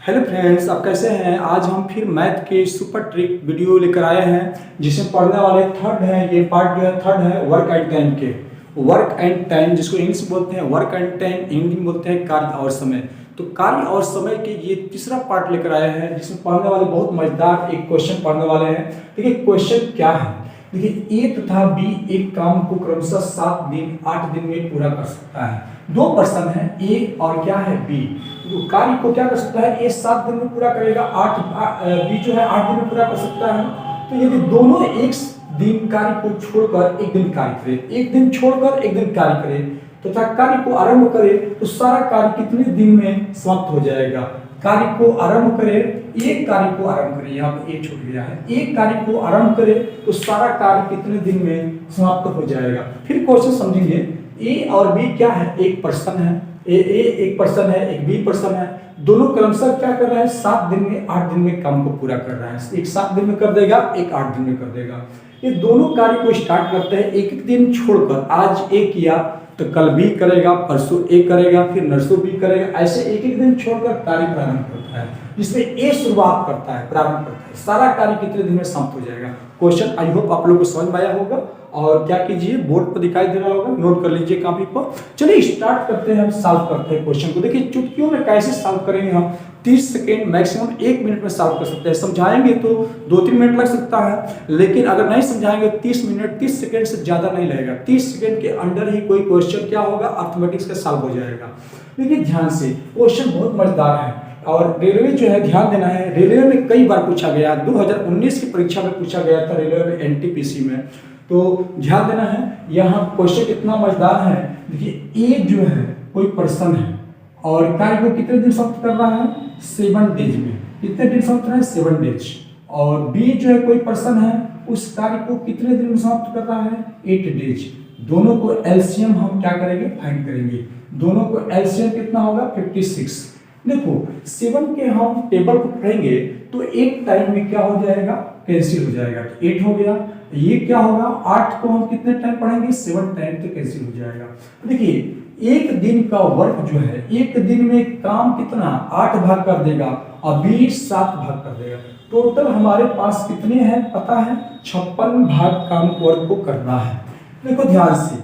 Hello friends, आप कैसे हैं। आज हम फिर मैथ के सुपर ट्रिक वीडियो लेकर आए हैं जिसमें पढ़ने वाले थर्ड है। ये पार्ट जो है थर्ड है वर्क एंड टाइम के। वर्क एंड टाइम जिसको इंग्लिश में बोलते हैं वर्क एंड टाइम, हिंदी में बोलते हैं कार्य और समय। तो कार्य और समय के ये तीसरा पार्ट लेकर आए हैं जिसमें पढ़ने वाले बहुत मजेदार एक क्वेश्चन पढ़ने वाले हैं। देखिए क्वेश्चन क्या है। देखिए ए तथा बी एक काम को क्रमशः 7 दिन 8 दिन में पूरा कर सकता है। दो पर्सन है ए और क्या है बी। तो कार्य को क्या कर सकता है, ए 7 दिन में पूरा करेगा, बी जो है 8 दिन में पूरा कर सकता है। तो यदि दोनों एक दिन कार्य को छोड़कर एक दिन कार्य करे, एक दिन छोड़कर एक दिन कार्य करे तथा कार्य को आरंभ करे तो सारा कार्य कितने दिन में समाप्त हो जाएगा। कार्य को आरंभ करे, एक कार्य को आरंभ करे, यहाँ पर ए छूट गया है, एक कार्य को आरंभ करे तो सारा कार्य कितने दिन में समाप्त हो जाएगा। फिर क्वेश्चन समझेंगे। ए और बी क्या है, एक पर्सन है, ए एक पर्सन है, एक बी पर्सन है। दोनों क्रमशः क्या कर रहा है, 7 दिन में 8 दिन में काम को पूरा कर रहा है। एक 7 दिन में कर देगा, एक 8 दिन में कर देगा। ये दोनों कार्य को स्टार्ट करते हैं एक एक दिन छोड़कर। आज ए किया तो कल बी करेगा, परसों ए करेगा, फिर नरसों बी करेगा। ऐसे एक एक दिन छोड़कर कार्य प्रारंभ करता है जिसमें ए शुरुआत करता है, प्रारंभ करता है। सारा कार्य कितने दिन में समाप्त हो जाएगा। क्वेश्चन आई होप आप लोगों को समझ में आया होगा। और क्या कीजिए, बोर्ड पर दिखाई दे रहा होगा, नोट कर लीजिए कॉपी पर। चलिए स्टार्ट करते हैं, हम सॉल्व करते हैं क्वेश्चन को। देखिए चुटकियों में कैसे सॉल्व करेंगे हम। 30 सेकेंड मैक्सिमम 1 मिनट में सॉल्व कर सकते हैं। समझाएंगे तो 2-3 मिनट लग सकता है, लेकिन अगर नहीं समझाएंगे 30 मिनट 30 सेकेंड से ज्यादा नहीं लगेगा। 30 सेकेंड के अंडर ही कोई क्वेश्चन क्या होगा, अर्थमेटिक्स का सॉल्व हो जाएगा। देखिए ध्यान से, क्वेश्चन बहुत मजेदार है और रेलवे जो है ध्यान देना है। रेलवे में कई बार पूछा गया, 2019 की परीक्षा में पूछा गया था रेलवे में, एनटीपीसी में। तो ध्यान देना है। यहाँ क्वेश्चन कितना मजेदार है। देखिए ए जो है कोई पर्सन है और कार्य को कितने दिन समाप्त कर रहा है, 7 डेज में। कितने दिन समाप्त कर रहा है, 7 डेज। और बी जो है कोई पर्सन है, उस कार्य को कितने दिन में समाप्त कर रहा है, 8 डेज। दोनों को एलसीएम हम क्या करेंगे, फाइंड करेंगे। दोनों को एलसीएम कितना होगा, 56। देखो 7 के हम टेबल को पढ़ेंगे तो एक टाइम में क्या हो जाएगा, कैंसिल हो जाएगा, 8 हो गया। ये क्या होगा, 8 को हम कितने टाइम पढ़ेंगे, 7 टाइम तो कैंसिल हो जाएगा। देखिए एक दिन का वर्क जो है, एक दिन में काम कितना 8 भाग कर देगा और बी 7 भाग कर देगा। टोटल हमारे पास कितने हैं पता है, 56 भाग काम वर्क को करना है। देखो ध्यान से,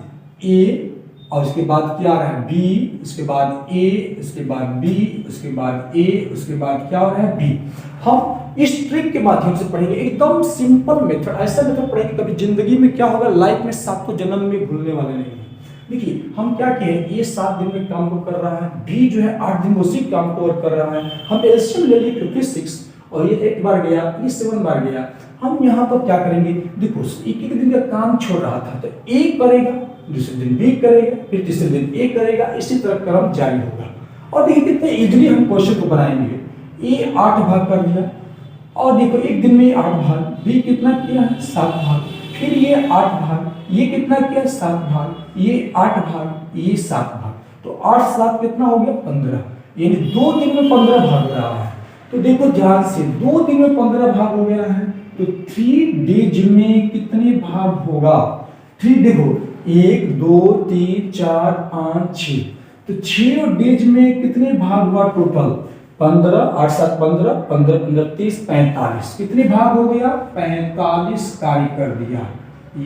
ए और उसके बाद क्या आ रहा है, बी, उसके बाद ए, उसके बाद बी, उसके बाद ए, उसके बाद क्या हो रहा है, बी। हम इस ट्रिक के माध्यम से पढ़ेंगे, एकदम सिंपल मेथड। ऐसा मेथड पढ़ेंगे कभी जिंदगी में क्या होगा, लाइफ में 7 जन्म में भूलने वाले नहीं है। देखिए हम क्या किए, ये 7 दिन में काम को कर रहा है, बी जो है 8 दिन उसी काम को और कर रहा है। हम एलसीएम ले लिए 56 और ये 8 बार गया, ये 7 बार गया। हम यहाँ पर क्या करेंगे, देखो एक एक दिन का काम छोड़ रहा था तो ए करेगा, दूसरे दिन बी करेगा, फिर तीसरे दिन ए करेगा, इसी तरह क्रम जारी होगा। और देखिए कितने इजीली हम क्वेश्चन को बनाएंगे। ए 8 भाग कर दिया और देखो एक दिन में 8 भाग, बी कितना किया है, 7 भाग, फिर ये 8 भाग, ये कितना किया, 7 भाग, ये 8 भाग, ये 7 भाग। तो 8 7 कितना हो गया, 15। यानी 2 दिन में 15 भाग रहा है। तो देखो ध्यान से, 2 दिन में 15 भाग हो गया है तो 3 डेज में कितने भाग होगा। 3 देखो 1 2 3 4 5 6, तो 6 डेज में कितने भाग हुआ टोटल, 15, 8 7 15, 15 15 30 45। कितने भाग हो गया, 45 कार्य कर दिया।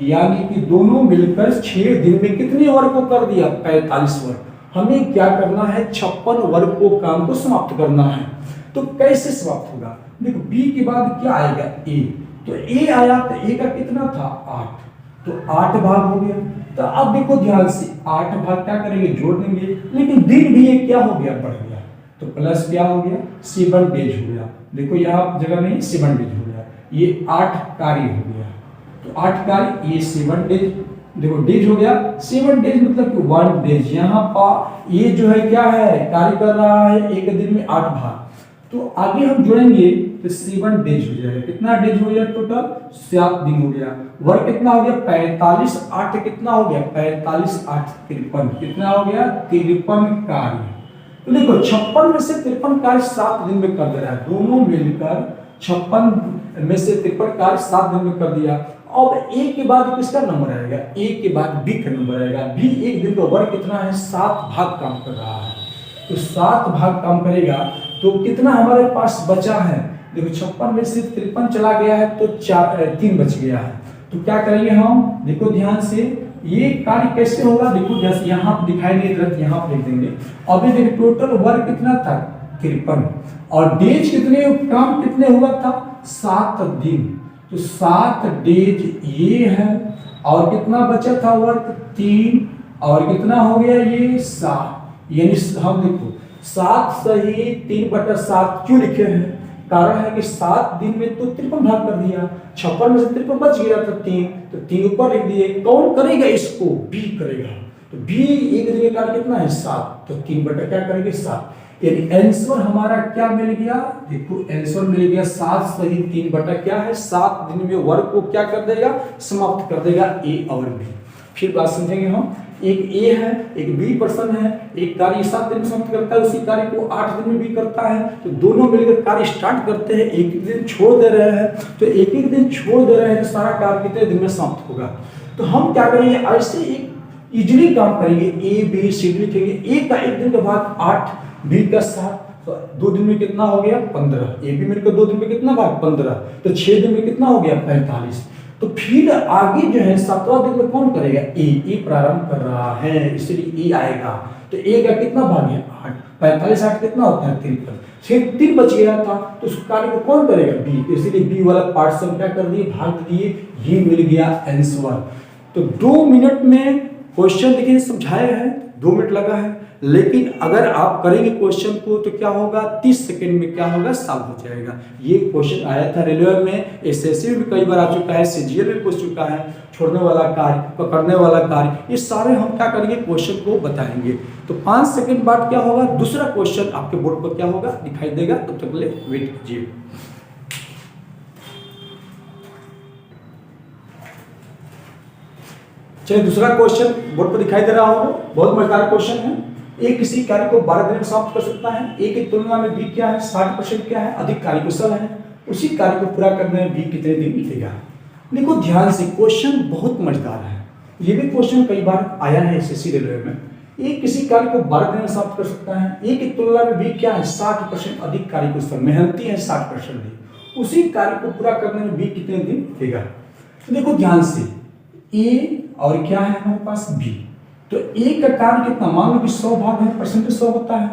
यानी कि दोनों मिलकर 6 दिन में कितने वर्ग को कर दिया, 45 वर्ग। हमें क्या करना है, 56 वर्ग को काम को समाप्त करना है। तो कैसे समाप्त होगा, देखो बी के बाद क्या आएगा, ए। तो ए आया तो ए का कितना था, 8, तो 8 भाग हो गया। तो अब देखो ध्यान से, 8 भाग क्या करेंगे, जोड़ देंगे, लेकिन दिन भी ये क्या हो गया, बढ़ गया। तो प्लस क्या हो गया, 7 डेज हो गया। देखो यहाँ जगह में 7 डेज हो गया, ये 8 कार्य हो गया। तो 8 कार्य, ये 7 डेज, देखो डेज हो गया 7 डेज, मतलब कि 1 डेज। यहाँ पर ये जो है क्या है, कार्य कर रहा है एक दिन में 8 भाग। तो आगे हम जोड़ेंगे तो 7 डेज हो जाएगा। कितना डेज हो गया, टोटल 7 दिन हो गया। वर्क कितना हो गया, 45, 8 कितना हो गया, 45 8 53, कितना हो गया, 53 कार्य। तो देखो 56 में से 53 कार्य 7 दिन में कर दे रहा है। दोनों मिलकर 56 में से 53 कार्य 7 दिन में कर दिया। अब ए के बाद किसका नंबर आएगा, ए के बाद बी का नंबर आएगा। बी एक दिन का वर्क कितना है, 7 भाग काम कर रहा है। तो 7 भाग काम करेगा तो कितना हमारे पास बचा है, देखो 56 में से 53 चला गया है तो 3 बच गया है। तो क्या करेंगे हम, देखो ध्यान से, ये कार्य कैसे होगा, देखो जैसे यहाँ पे दिखाई नहीं दे रहा, यहाँ पे लिख देंगे। अभी देखिए टोटल वर्क कितना था 53 और डेज कितने, काम कितने हुआ था 7 दिन, तो 7 डेज ये है और कितना बचा था वर्क 3 और कितना हो गया ये 7, यानी हम देखो 7 सही 3/7 क्यों लिखे हैं, कारण है कि 7 दिन में तो 53 भाग कर दिया, 56 में से 53 बच गया था 3, तो 3 ऊपर लिख दिए। कौन करेगा इसको, बी करेगा, तो बी एक दिन का कितना है 7, तो 3 बटा क्या करेंगे 7, यानी आंसर हमारा क्या मिल गया, देखो आंसर मिल गया 7 सही 3 बटा क्या है 7 दिन में वर्क को क्या कर देगा, समाप्त कर देगा, ए और बी। फिर बात समझेंगे हम, एक ए है एक बी पर्सन है, एक कार्य 7 दिन में समाप्त करता है, उसी कार्य को 8 दिन में भी करता है, तो दोनों मिलकर कार्य स्टार्ट करते हैं, एक एक दिन छोड़ दे रहे हैं, तो एक एक दिन छोड़ दे रहे हैं तो सारा कार्य कितने दिन में समाप्त होगा। तो हम क्या करेंगे, ऐसे एक इजीली काम करेंगे, ए बी सी डी लिखेंगे, ए का एक दिन के बाद 8, बी का 7, तो 2 दिन में कितना हो गया 15, ए बी मिलकर 2 दिन में कितना भाग 15, तो 6 दिन में कितना हो गया 45। तो फिर आगे जो है 17 दिन में कौन करेगा, ए प्रारंभ कर रहा है इसलिए ए आएगा, तो ए का कितना भाग है 8, 45 8 कितना होता है 53, फिर 3 बच गया था तो उस कार्य को कौन करेगा बी, इसलिए बी वाला पार्ट से हम क्या कर दिए भाग दिए, ये मिल गया आंसर। तो 2 मिनट में क्वेश्चन देखिए समझाया है, 2 मिनट लगा है, लेकिन अगर आप करेंगे क्वेश्चन को तो क्या होगा 30 सेकंड में क्या होगा सॉल्व हो जाएगा। ये क्वेश्चन आया था रेलवे में, एसएससी में कई बार आ चुका है, सीजीएल में पूछ चुका है, छोड़ने वाला कार्य पकड़ने वाला कार्य, ये सारे हम क्या करेंगे क्वेश्चन को बताएंगे। तो 5 सेकंड बाद क्या होगा, दूसरा क्वेश्चन आपके बोर्ड पर क्या होगा दिखाई देगा, तब तक ले वेट कीजिए। चलिए दूसरा क्वेश्चन बोर्ड पर दिखाई दे रहा होगा, बहुत मजेदार क्वेश्चन है। ए किसी कार्य को 12 दिन में समाप्त कर सकता है, ए की तुलना में बी क्या है 60% क्या है, अधिक कार्यकुशल है, उसी कार्य को पूरा करने में बी कितने दिन मिलेगा। देखो ध्यान से, क्वेश्चन बहुत मजेदार है, ये भी क्वेश्चन कई बार आया है एसएससी रेलवे में। ए किसी कार्य को 12 दिन में समाप्त कर सकता है, ए की तुलना में बी क्या है 60% अधिक कार्यकुशल, मेहनती है 60% भी, उसी कार्य को पूरा करने में बी कितने दिन मिलेगा। तो देखो ध्यान से, ए और क्या है हमारे पास बी, तो ए का कार्य कितना, मान लो कि 100 भाग है, परसेंटेज 100 होता है,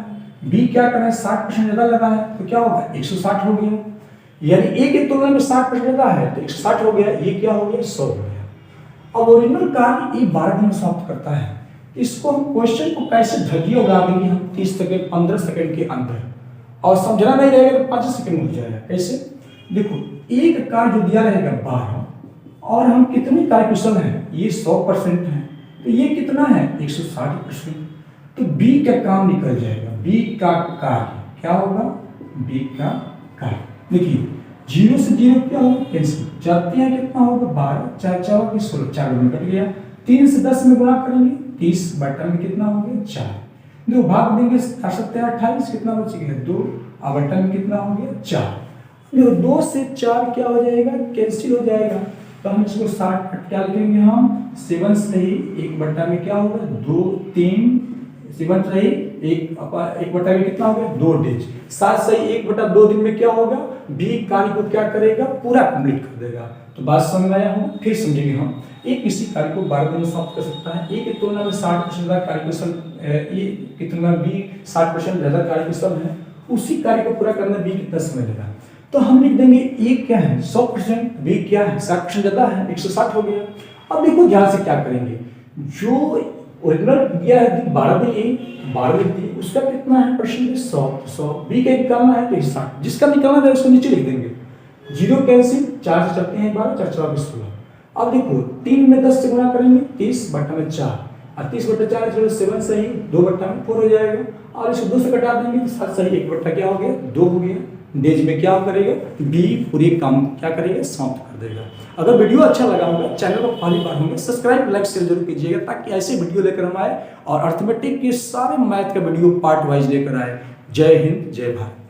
बी क्या कर रहा है 60% ज्यादा लगा है, तो क्या होगा 160 हो गया, यानी ए की तुलना में 60% ज्यादा है तो 160 हो गया, ये क्या हो गया 100 हो गया। अब ओरिजिनल कार्य ए 12 दिन में समाप्त करता है, इसको हम क्वेश्चन को कैसे धज्जियां उड़ा देंगे हम 30 सेकंड 15 सेकंड के अंदर, और समझना नहीं रहेगा तो 5 सेकंड हो जाएगा। कैसे, देखो एक कार्य जो दिया रहेगा 12 और हम कितने कार्यकुशल हैं, ये 100% है, तो ये कितना है 160%, तो बी का काम निकल जाएगा, बी का कार्य क्या होगा, बी का कार्य देखिए 0 से 0 क्या होगा कैंसिल, जाते हैं कितना होगा 12, 4 4 16, 4 में कट गया, 3 से 10 में गुणा करेंगे 30 बटा में कितना हो गया 4, दो भाग देंगे 4 7 28 कितना बच गया 2, और बटा में कितना हो गया 4, देखो 2 से 4 क्या हो जाएगा कैंसिल हो जाएगा, तो हम इसको 60 क्या लिखेंगे हम 7 सही 1 बटा में क्या होगा 2 3 7 सही 1 बटा में कितना होगा 2 डेज, 7 सही 1 बटा 2 दिन में क्या होगा बी कार्य को क्या करेगा पूरा कंप्लीट कर देगा। तो बात समझ आया होगा, फिर समझेंगे हम, एक किसी कार्य को 12 दिन में समाप्त कर सकता है, ए की तुलना में 60% ज्यादा कार्यकुशल, ए की तुलना में बी 60% ज्यादा कार्यकुशल है, उसी कार्य को पूरा करने बी कितना समय लगा, तो हम लिख देंगे ए क्या है 100%, बी क्या है 60% ज्यादा है 160 हो गया। अब देखो ध्यान से क्या करेंगे, जो ओरिजिनल दिया है 12 दिन ए 12 लिख दिए, उसका कितना है परसेंटेज 100, बी का निकालना है तो 60, जिसका निकालना है उसको नीचे लिख देंगे, 0 कैंसिल 4 से चलते हैं 12 4 4 16। अब देखो 3 में 10 से गुणा करेंगे 30 बटा में 4, और 30 बटा 4 7 सही 2 बटा में 4 हो जाएगा, और इसको 2 से घटा देंगे तो 7 सही 1 बटा क्या हो गया 2 हो गया, डेज में क्या करेगा बी पूरी काम क्या करेगा समाप्त कर देगा। अगर वीडियो अच्छा लगा होगा, चैनल को पहली बार होंगे सब्सक्राइब लाइक शेयर जरूर कीजिएगा, ताकि ऐसे वीडियो लेकर हम आए और अर्थमेटिक के सारे मैथ का वीडियो पार्ट वाइज लेकर आए। जय हिंद जय भारत।